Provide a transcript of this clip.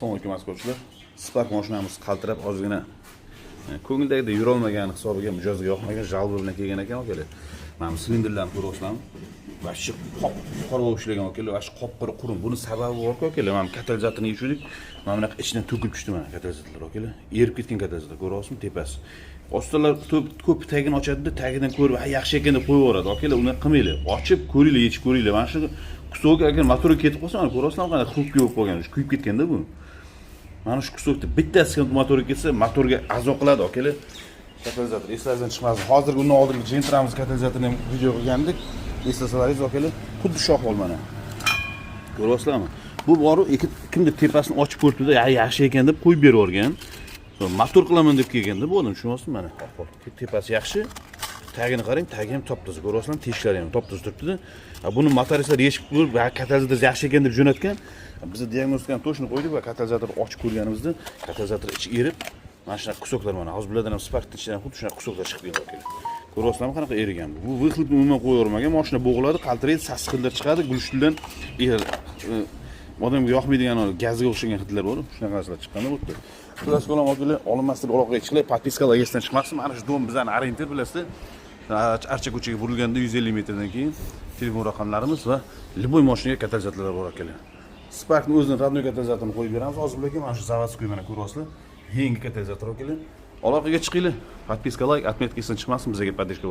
Assalomu alaykum. Spark mashinamiz qaltirab ozgina ko'ngildagidek yura olmagani hisobiga mijozga yoqmagan jalbi bilan kelgan ekan akalar. Mana bu silindrlarni ko'ryapsizlarmi? Vashi qora ishlagan akalar, vashi qop-qora qurum. Buni sababi bor-ku akalar. Mana katalizatorni yechuvdik. Mana bunaqa ichidan to'kilib tushdi mana katalizatorlar akalar. Erib ketgan katalizator, ko'ryapsizmi tepasi. Ostilar ko'p tagini ochadi-da, tagidan ko'rib, "Ha, yaxshi ekan" deb qo'yib yuboradi. Akalar, uni qilmanglar. Ochib ko'ringlar, yechib ko'ringlar. Mana shu kusok agar motori ketib qolsa, mana ko'ryapsizlarmi qanday xulq yo'q qolgan, kuyib ketganda bu. Mana shu kusokda bittasi ham motorga ketsa, motorga azo qiladi akalar. Katalizator eslaringizdan chiqmasin. Hozirgi undan oldingi Gentramiz katalizatorni ham video qilgandik. Eslasalaringiz akalar, xuddi shu ahvol mana. Ko'ryapsizlarmi? Bu boru kimdir tepasini ochib ko'ribdi-da, yaxshi ekan deb qo'yib berib yuborgan. Motor qilaman deb kelganda bu odam tushunyapsizmi mana? Tepasi yaxshi. Tagini qarang, tagi ham top-toza. Ko'ryapsizlarmi? Teshlari ham top-toza turibdi-da. Buni motoristlar yechib ko'rib, katalizator yaxshi ekan deb jo'natgan. Biz diagnostikani to'shni qo'ydik va katalizatorni ochib ko'rganimizda katalizator ichi erib, mana shunaqa kusoklar mana. Hozir bulardan ham Sparkning ichidan xuddi shunaqa kusoklar chiqib keldi. Ko'ryapsizlarmi qanaqa erigan bu? Bu vyxlopni umuman qo'yavermagan, mashina bo'g'iladi, qaltiraydi, sassiqlar chiqadi, gulshtildan odamga yoqmaydigan gazga o'xshagan hidlar bor. Shunaqa narsalar chiqqanda bo'pti. Xullas qalam akalar, olinmasdan aloqaga chiqinglar, podpiskalar esdan chiqmasin. Mana shu dom bizani orientir bilasizlar. Archa ko'chaga burilganda 150 metrdan keyin telefon raqamlarimiz va любой mashinaga katalizatorlar bor akalar. Sparkning o'zining родной katalizatorini qo'yib beramiz. Hozir bularga mana shu zavodskiy mana ko'ryapsizlar. Yangi katalizator akalar. Aloqaga chiqinglar. Podpiska, like, отметка esdan chiqmasin, bizga podдержка